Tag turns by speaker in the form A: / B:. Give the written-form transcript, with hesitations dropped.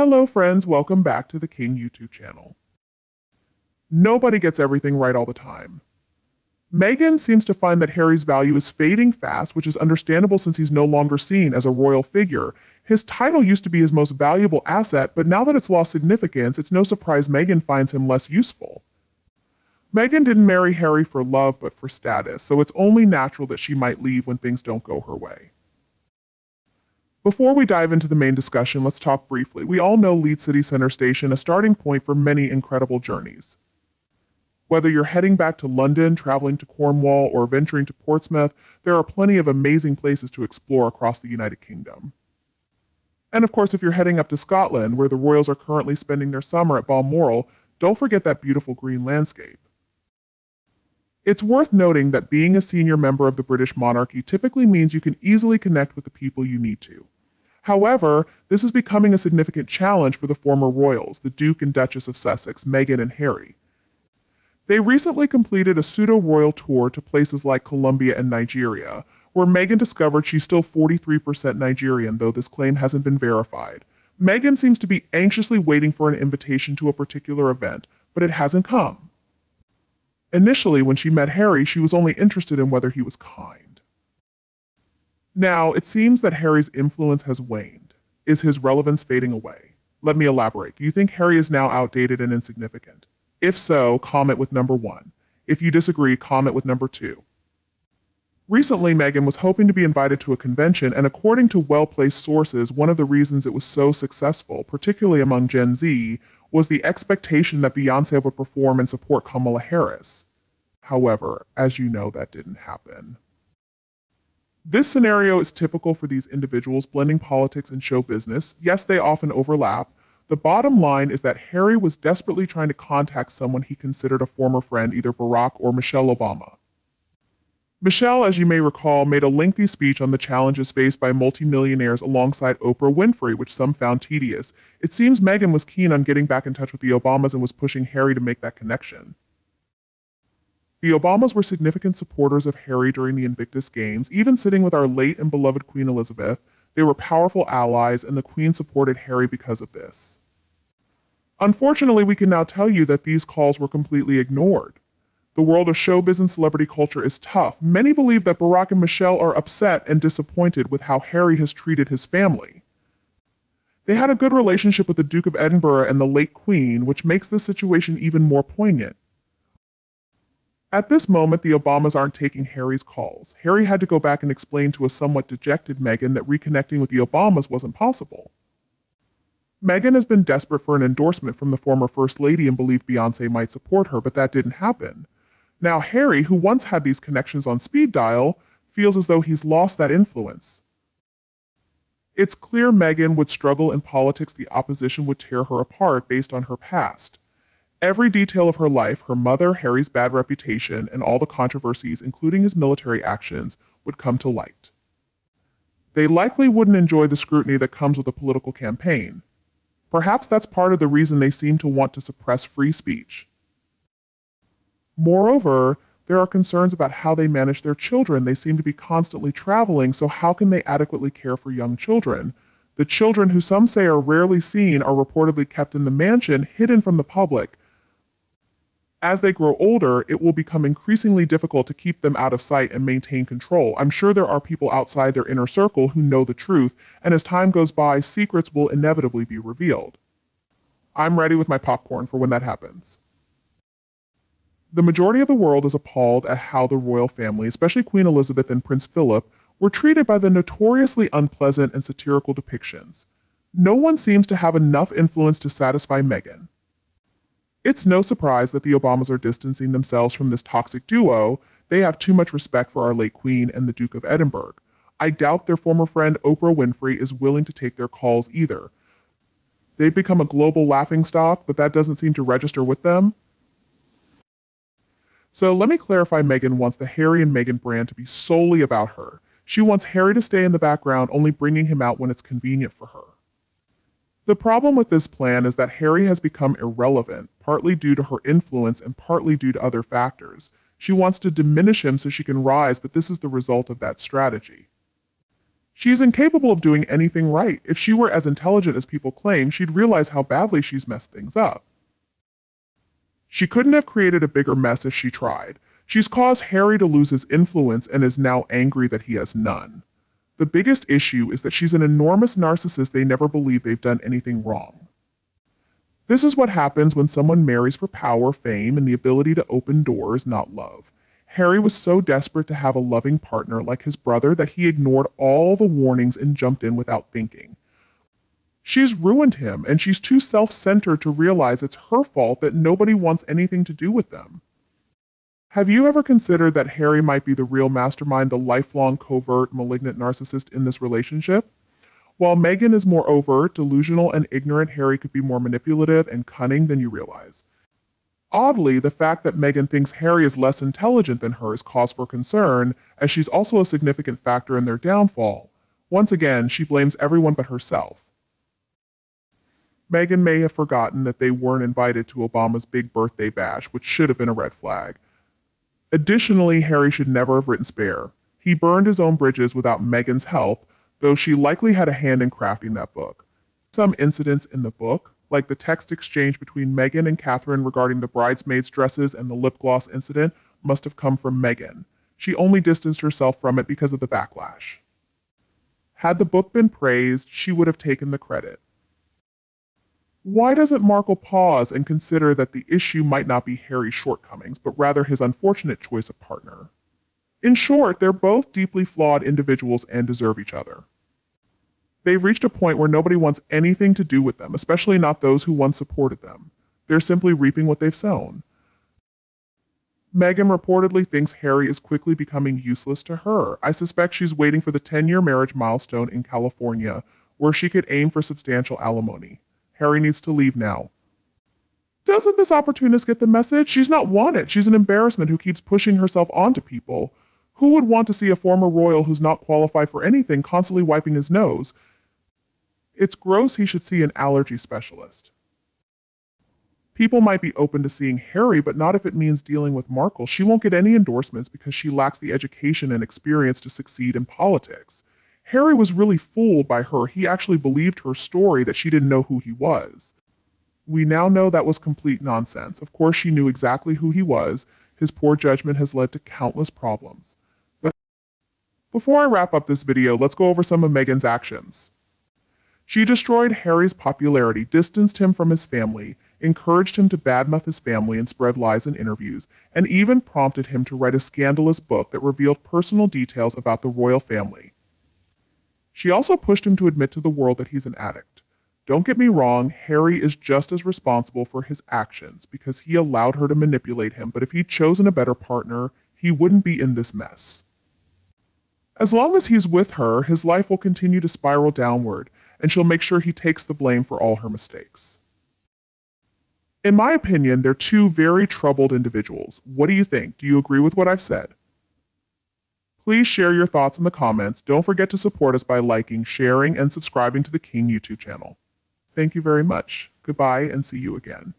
A: Hello friends, welcome back to the King YouTube channel. Nobody gets everything right all the time. Meghan seems to find that Harry's value is fading fast, which is understandable since he's no longer seen as a royal figure. His title used to be his most valuable asset, but now that it's lost significance, it's no surprise Meghan finds him less useful. Meghan didn't marry Harry for love, but for status, so it's only natural that she might leave when things don't go her way. Before we dive into the main discussion, let's talk briefly. We all know Leeds City Center Station, a starting point for many incredible journeys. Whether you're heading back to London, traveling to Cornwall, or venturing to Portsmouth, there are plenty of amazing places to explore across the United Kingdom. And of course, if you're heading up to Scotland, where the royals are currently spending their summer at Balmoral, don't forget that beautiful green landscape. It's worth noting that being a senior member of the British monarchy typically means you can easily connect with the people you need to. However, this is becoming a significant challenge for the former royals, the Duke and Duchess of Sussex, Meghan and Harry. They recently completed a pseudo-royal tour to places like Colombia and Nigeria, where Meghan discovered she's still 43% Nigerian, though this claim hasn't been verified. Meghan seems to be anxiously waiting for an invitation to a particular event, but it hasn't come. Initially, when she met Harry, she was only interested in whether he was kind. Now, it seems that Harry's influence has waned. Is his relevance fading away? Let me elaborate. Do you think Harry is now outdated and insignificant? If so, comment with number 1. If you disagree, comment with number 2. Recently, Meghan was hoping to be invited to a convention, and according to well-placed sources, one of the reasons it was so successful, particularly among Gen Z, was the expectation that Beyoncé would perform and support Kamala Harris. However, as you know, that didn't happen. This scenario is typical for these individuals blending politics and show business. Yes, they often overlap. The bottom line is that Harry was desperately trying to contact someone he considered a former friend, either Barack or Michelle Obama. Michelle, as you may recall, made a lengthy speech on the challenges faced by multimillionaires alongside Oprah Winfrey, which some found tedious. It seems Meghan was keen on getting back in touch with the Obamas and was pushing Harry to make that connection. The Obamas were significant supporters of Harry during the Invictus Games, even sitting with our late and beloved Queen Elizabeth. They were powerful allies, and the Queen supported Harry because of this. Unfortunately, we can now tell you that these calls were completely ignored. The world of showbiz and celebrity culture is tough. Many believe that Barack and Michelle are upset and disappointed with how Harry has treated his family. They had a good relationship with the Duke of Edinburgh and the late Queen, which makes this situation even more poignant. At this moment, the Obamas aren't taking Harry's calls. Harry had to go back and explain to a somewhat dejected Meghan that reconnecting with the Obamas wasn't possible. Meghan has been desperate for an endorsement from the former First Lady and believed Beyoncé might support her, but that didn't happen. Now Harry, who once had these connections on speed dial, feels as though he's lost that influence. It's clear Meghan would struggle in politics. The opposition would tear her apart based on her past. Every detail of her life, her mother, Harry's bad reputation, and all the controversies, including his military actions, would come to light. They likely wouldn't enjoy the scrutiny that comes with a political campaign. Perhaps that's part of the reason they seem to want to suppress free speech. Moreover, there are concerns about how they manage their children. They seem to be constantly traveling, so how can they adequately care for young children? The children, who some say are rarely seen, are reportedly kept in the mansion, hidden from the public. As they grow older, it will become increasingly difficult to keep them out of sight and maintain control. I'm sure there are people outside their inner circle who know the truth, and as time goes by, secrets will inevitably be revealed. I'm ready with my popcorn for when that happens. The majority of the world is appalled at how the royal family, especially Queen Elizabeth and Prince Philip, were treated by the notoriously unpleasant and satirical depictions. No one seems to have enough influence to satisfy Meghan. It's no surprise that the Obamas are distancing themselves from this toxic duo. They have too much respect for our late Queen and the Duke of Edinburgh. I doubt their former friend Oprah Winfrey is willing to take their calls either. They've become a global laughingstock, but that doesn't seem to register with them. So let me clarify, Meghan wants the Harry and Meghan brand to be solely about her. She wants Harry to stay in the background, only bringing him out when it's convenient for her. The problem with this plan is that Harry has become irrelevant, partly due to her influence and partly due to other factors. She wants to diminish him so she can rise, but this is the result of that strategy. She's incapable of doing anything right. If she were as intelligent as people claim, she'd realize how badly she's messed things up. She couldn't have created a bigger mess if she tried. She's caused Harry to lose his influence and is now angry that he has none. The biggest issue is that she's an enormous narcissist. They never believe they've done anything wrong. This is what happens when someone marries for power, fame, and the ability to open doors, not love. Harry was so desperate to have a loving partner like his brother that he ignored all the warnings and jumped in without thinking. She's ruined him, and she's too self-centered to realize it's her fault that nobody wants anything to do with them. Have you ever considered that Harry might be the real mastermind, the lifelong, covert, malignant narcissist in this relationship? While Meghan is more overt, delusional, and ignorant, Harry could be more manipulative and cunning than you realize. Oddly, the fact that Meghan thinks Harry is less intelligent than her is cause for concern, as she's also a significant factor in their downfall. Once again, she blames everyone but herself. Meghan may have forgotten that they weren't invited to Obama's big birthday bash, which should have been a red flag. Additionally, Harry should never have written Spare. He burned his own bridges without Meghan's help, though she likely had a hand in crafting that book. Some incidents in the book, like the text exchange between Meghan and Catherine regarding the bridesmaids' dresses and the lip gloss incident, must have come from Meghan. She only distanced herself from it because of the backlash. Had the book been praised, she would have taken the credit. Why doesn't Markle pause and consider that the issue might not be Harry's shortcomings, but rather his unfortunate choice of partner? In short, they're both deeply flawed individuals and deserve each other. They've reached a point where nobody wants anything to do with them, especially not those who once supported them. They're simply reaping what they've sown. Meghan reportedly thinks Harry is quickly becoming useless to her. I suspect she's waiting for the 10-year marriage milestone in California, where she could aim for substantial alimony. Harry needs to leave now. Doesn't this opportunist get the message? She's not wanted. She's an embarrassment who keeps pushing herself onto people. Who would want to see a former royal who's not qualified for anything constantly wiping his nose? It's gross. He should see an allergy specialist. People might be open to seeing Harry, but not if it means dealing with Markle. She won't get any endorsements because she lacks the education and experience to succeed in politics. Harry was really fooled by her. He actually believed her story that she didn't know who he was. We now know that was complete nonsense. Of course, she knew exactly who he was. His poor judgment has led to countless problems. But before I wrap up this video, let's go over some of Meghan's actions. She destroyed Harry's popularity, distanced him from his family, encouraged him to badmouth his family and spread lies in interviews, and even prompted him to write a scandalous book that revealed personal details about the royal family. She also pushed him to admit to the world that he's an addict. Don't get me wrong, Harry is just as responsible for his actions because he allowed her to manipulate him, but if he'd chosen a better partner, he wouldn't be in this mess. As long as he's with her, his life will continue to spiral downward, and she'll make sure he takes the blame for all her mistakes. In my opinion, they're two very troubled individuals. What do you think? Do you agree with what I've said? Please share your thoughts in the comments. Don't forget to support us by liking, sharing, and subscribing to the King YouTube channel. Thank you very much. Goodbye and see you again.